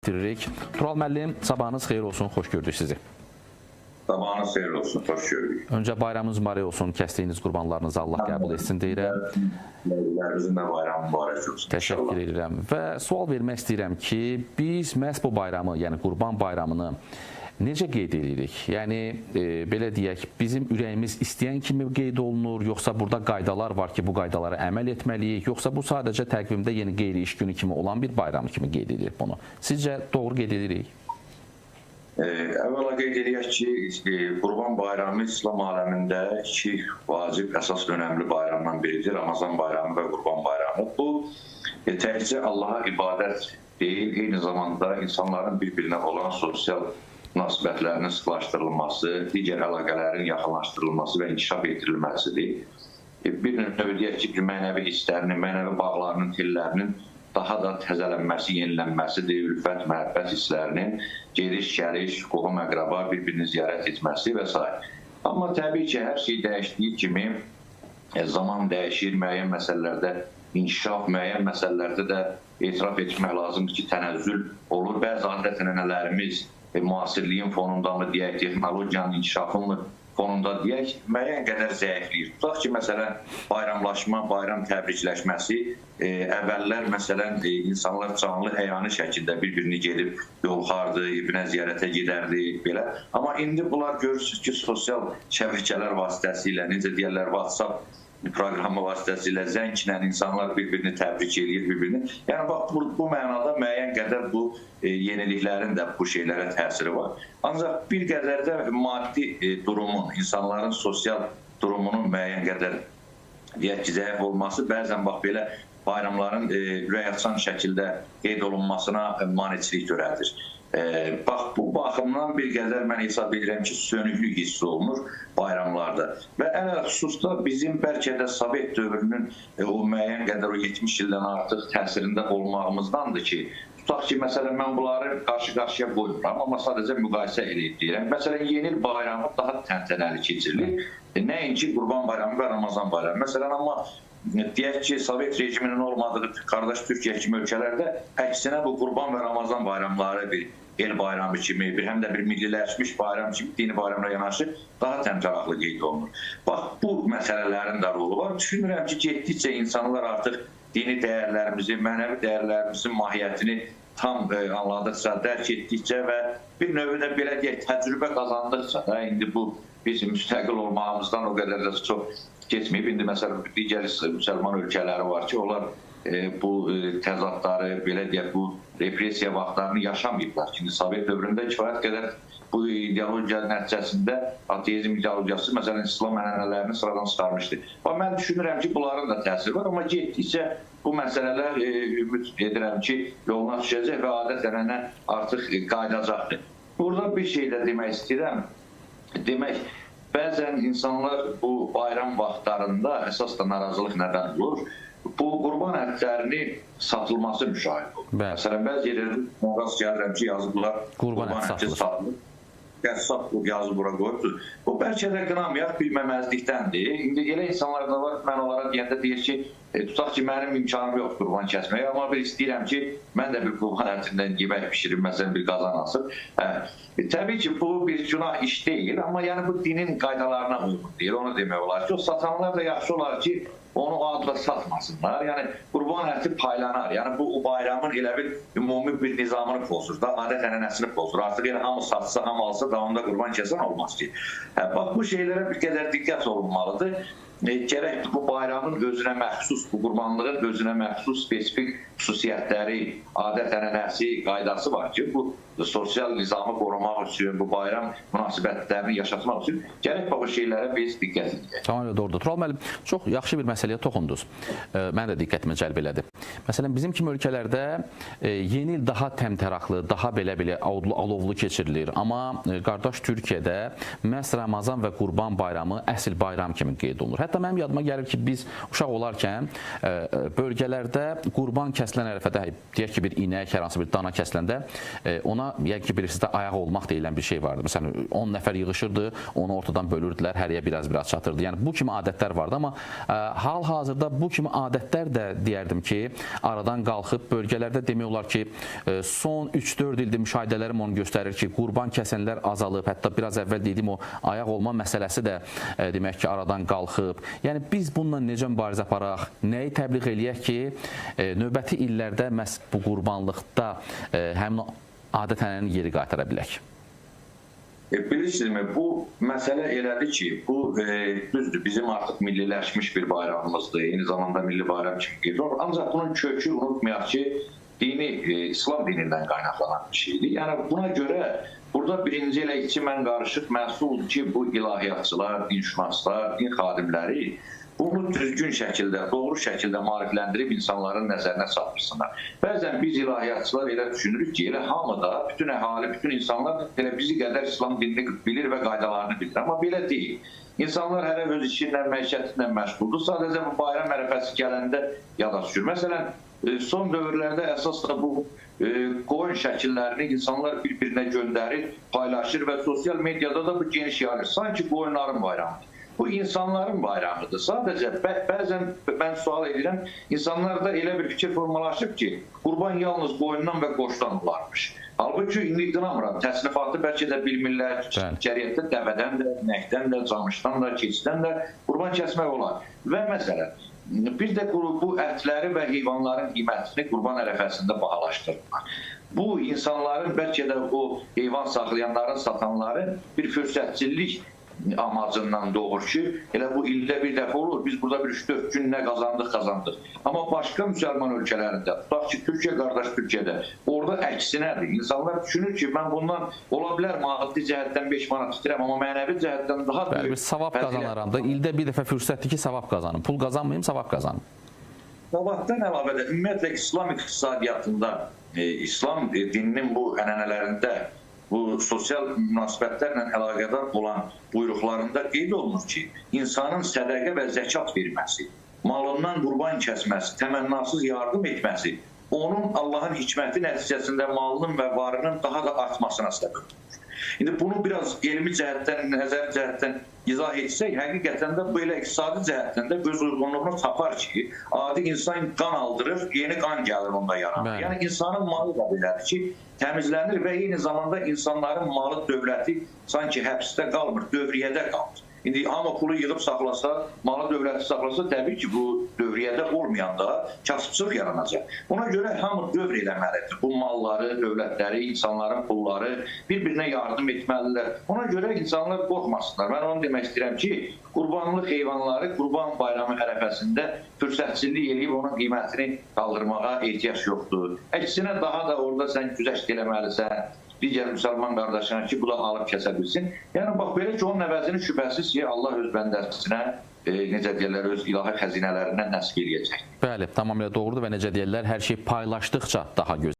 bitiririk. Tural müəllim, sabahınız xeyir olsun, xoş gördük sizi. Sabahınız xeyir olsun, xoş gördük. Öncə bayramınız mübarək olsun, kəsdiyiniz qurbanlarınızı Allah qəbul etsin deyirəm. Bizim də bayram mübarək olsun. Təşəkkür edirəm və sual vermək istəyirəm ki, biz məhz bu bayramı, yəni qurban bayramını necə qeyd edirik? Yəni, belə deyək, bizim ürəyimiz istəyən kimi qeyd olunur, yoxsa burada qaydalar var ki, bu qaydalara əməl etməliyik, yoxsa bu sadəcə təqvimdə yeni qeyri-iş günü kimi olan bir bayram kimi qeyd edirik bunu? Sizcə doğru qeyd edirik? Əvvəla qeyd edək ki, Qurban bayramı İslam aləmində iki vacib, əsas önəmli bayramdan biridir. Ramazan bayramı və Qurban bayramı. Bu, təkcə Allaha ibadət deyil, eyni zamanda insanların bir-birinə olan sosial münasibətlərinin sıxlaşdırılması, digər əlaqələrin yaxınlaşdırılması və inkişaf etdirilməsidir. Bir növ deyək ki, mənəvi hisslərinin, mənəvi bağlarının, tellərinin daha da təzələnməsi, yenilənməsidir, ülfət, məhəbbət hisslərinin, gediş-gəliş, qohum-əqraba, bir-birini ziyarət etməsi və s. Amma təbii ki, hər şey dəyişdiyi kimi zaman dəyişir, müəyyən məsələlərdə inkişaf, müəyyən məsələlərdə də etiraf etmək lazımdır ki, tənəzzül olur. Bəzi adət-ənənələrimiz müasirliyin fonundamı deyək, texnologiyanın inkişafının fonunda deyək, müəyyən qədər zəifləyir. Tutaq ki, məsələn, bayramlaşma, bayram təbrikləşməsi, əvvəllər, məsələn, insanlar canlı həyani şəkildə bir-birini gedib yolxardı, evinə ziyarətə gedərdi, belə. Amma indi bunlar görürsünüz ki, sosial şəbəkələr vasitəsilə, necə deyərlər, WhatsApp proqramı vasitəsilə, zənglə insanlar bir-birini təbrik edir, bir-birini. Yəni, bax, bu mənada müəyyən qədər bu yeniliklərin də bu şeylərə təsiri var. Ancaq bir qədər də maddi durumun, insanların sosial durumunun müəyyən qədər deyək ki, zəif olması bəzən bax belə bayramların ürək açan şəkildə qeyd olunmasına maneçilik törədir. Bax, bu baxımdan bir qədər mən hesab edirəm ki, sönüklük hissi olunur bayramlarda. Və ən xüsusda bizim bəlkə də Sovet dövrünün o müəyyən qədər o 70 ildən artıq təsirində olmağımızdandır ki, tutaq ki, məsələn, mən bunları qarşı-qarşıya qoymuram, amma sadəcə müqayisə edib deyirəm. Məsələn, yeni il bayramı daha təntənəli keçirilir. Nəinki Qurban bayramı və Ramazan bayramı. Məsələn, amma deyək ki, Sovet rejiminin olmadığı qardaş Türkiyə kimi ölkələrdə əksinə bu Qurban və Ramazan bayramları bir el bayramı kimi, həm də bir milliləşmiş bayram kimi dini bayramla yanaşı daha təmtəraqlı qeyd olunur. Bax, bu məsələlərin də rolu var. Düşünürəm ki, getdikcə insanlar artıq dini dəyərlərimizin, mənəvi dəyərlərimizin mahiyyətini tam anladıqca, dərk etdikcə və bir növdə belə deyək, təcrübə qazandıqca da indi bu bizim müstəqil olmağımızdan o qədər də çox keçməyib. İndi məsələn, digər müsəlman ölkələri var ki, onlar bu təzadları, belə deyək, bu repressiya vaxtlarını yaşamayıblar. Şimdi Sovet dövründə kifayət qədər bu ideologiya nəticəsində ateizm ideologiyası, məsələn, İslam ənənələrini sıradan çıxarmışdı. Mən düşünürəm ki, bunların da təsiri var, amma getdikcə bu məsələlər ümid edirəm ki, yoluna düşəcək və adət-ənənə artıq qaydacaqdır. Burada bir şey də demək istəyirəm. Demək, bəzən insanlar bu bayram vaxtlarında əsas da narazılıq nədən olur? Bu qurban ətlərini satılması müşahidə olur. Məsələn, bəzi yerlərdə rast gəlirəm ki, yazıblar, qurban əti satılır. Qəssab yazı bura qoyubdur. Bu bəlkə də qınamayaq bilməməzlikdəndir. İndi elə insanlar da var, mən onlara deyəndə deyir ki, tutaq ki, mənim imkanım yox qurban kəsməyə, amma bir istəyirəm ki, mən də bir qurban ətindən yemək pişirim, məsələn, bir qazan asıb. Təbii ki, bu bir günah iş deyil, amma yəni bu dinin qaydalarına uyğun deyil, onu demək olar ki, o satanlar da yaxşı olar ki, onu o adla satmasınlar. Yəni, qurban əti paylanar. Yəni, bu bayramın elə bir ümumi bir nizamını pozur da, adət-ənənəsini pozur. Artıq yəni, hamı satsa, hamı alsa, davamında qurban kəsən olmaz ki. Bax, bu şeylərə bir qədər diqqət olunmalıdır. Gərək bu bayramın özünə məxsus, bu qurbanlığın özünə məxsus spesifik xüsusiyyətləri, adət-ənənəsi, qaydası var ki, bu sosial nizamı qorumaq üçün, bu bayram münasibətlərini yaşatmaq üçün gərək bu şeylərə biz diqqət edək. Tamamilə doğrudur. Tural müəllim, çox yaxşı bir məsələyə toxundunuz. Mən də diqqətimi cəlb elədi. Məsələn, bizim kimi ölkələrdə yeni il daha təmtəraqlı, daha belə alovlu keçirilir. Amma qardaş Türkiyədə məhz Ramazan və Qurban bayramı əsl bayram kimi qeyd olunur. Hətta mənim yadıma gəlir ki, biz uşaq olarkən bölgələrdə qurban kəsilən ərəfədə, deyək ki, bir inək, hər hansı bir dana kəsiləndə ona, yəqin ki, bilirsiniz də, ayaq olmaq deyilən bir şey vardı. Məsələn, 10 nəfər yığışırdı, onu ortadan bölürdülər, həriyə biraz çatırdı. Yəni, bu kimi adətlər vardı, amma hal-hazırda bu kimi adətlər də deyərdim ki, aradan qalxıb bölgələrdə demək olar ki, son 3-4 ildir müşahidələrim onu göstərir ki, qurban kəsənlər azalıb, hətta biraz əvvəl dediyim o ayaq olma məsələsi də demək ki, aradan qalxıb. Yəni, biz bununla necə mübarizə aparaq, nəyi təbliğ eləyək ki, növbəti illərdə məhz bu qurbanlıqda həmin adət-ənənəni geri qaytara bilək? Bilirsinizmi, bu məsələ elədir ki, bu düzdür, bizim artıq milliləşmiş bir bayramımızdır, eyni zamanda milli bayram kimi qeyd olunur. Ancaq bunun kökü unutmayaq ki, dini, İslam dinindən qaynaqlanan bir şeydir. Yəni, buna görə burada birinci elə iki mən qarışıq məhsuldur ki, bu ilahiyyatçılar, dinşünaslar, din xadimləri bunu düzgün şəkildə, doğru şəkildə maarifləndirib insanların nəzərinə çatdırsınlar. Bəzən biz ilahiyyatçılar elə düşünürük ki, elə hamı da, bütün əhali, bütün insanlar elə bizi qədər İslam dinini bilir və qaydalarını bilir. Amma belə deyil. İnsanlar hələ öz işinlə, məişətinlə məşğuldur. Sadəcə bu bayram ərəfəsi gələndə yada düşür. Məsələn, son dövrlərdə əsas da bu qoyun şəkillərini insanlar bir-birinə göndərir, paylaşır və sosial mediada da bu geniş yayılır. Sanki qoyunların bayramıdır. Bu insanların bayramıdır. Sadəcə bəzən mən sual edirəm, insanlarda elə bir fikir formalaşıb ki, qurban yalnız qoyundan və qoçdan olarmış. Halbuki indi qınamıram, təsnifatı bəlkə də bilmirlər, şəriətdə dəvədən də, inəkdən də, camışdan da, keçidən də qurban kəsmək olar. Və məsələn, bir də bu ətləri və heyvanların qiymətini qurban ərəfəsində bahalaşdırırlar. Bu insanların, bəlkə də o heyvan saxlayanların, satanların bir fürsətçilik amacından doğur ki, elə bu ildə bir dəfə olur, biz burada bir 3-4 gün nə qazandıq. Amma başqa müsəlman ölkələrində, tutaq ki, Türkiyə qardaş Türkiyədə, orada əksinədir. İnsanlar düşünür ki, mən bundan ola bilər maddi cəhətdən 5 manat itirəm, amma mənəvi cəhətdən daha böyük. Bir savab qazanaram da, ildə bir dəfə fürsətdir ki, savab qazanım. Pul qazanmayayım, savab qazanım. Savabdan əlavə də, ümumiyyətlə, İslam iqtisadiyyatında, İslam dininin bu ənənələrində, bu sosial münasibətlərlə əlaqədar olan buyruqlarında qeyd olunur ki, insanın sədəqə və zəkat verməsi, malından qurban kəsməsi, təmənnasız yardım etməsi, onun Allahın hikməti nəticəsində malının və varının daha da artmasına səbəb olur. İndi bunu biraz elmi cəhətdən, nəzəri cəhətdən izah etsək, həqiqətən də belə iqtisadi cəhətdən də öz uyğunluğunu tapar ki, adi insan qan aldırır, yeni qan gəlir onda yaranır. Yəni insanın malı da belədir ki, təmizlənir və eyni zamanda insanların malı, dövləti sanki həbsdə qalmır, dövriyyədə qalır. İndi hamı pulu yığıb saxlasa, malı dövləti saxlasa, təbii ki, bu dövriyyədə olmayanda kasıbçılıq yaranacaq. Ona görə hamı dövr eləməlidir. Bu malları, dövlətləri, insanların pulları bir-birinə yardım etməlidirlər. Ona görə insanlar qorxmasınlar. Mən onu demək istəyirəm ki, qurbanlıq heyvanları qurban bayramı ərəfəsində fürsətçilik eləyib onun qiymətini qaldırmağa ehtiyac yoxdur. Əksinə daha da orada sən güzəşt eləməlisən, digər müsəlman qardaşına ki, bu da alıb kəsə bilsin. Yəni, bax, belə ki, onun əvəzini şübhəsiz ki, Allah öz bəndəsinə, necə deyirlər, öz ilahi xəzinələrindən nəsb eləyəcək. Bəli, tamamilə doğrudur və necə deyirlər, hər şey paylaşdıqca daha gözəl.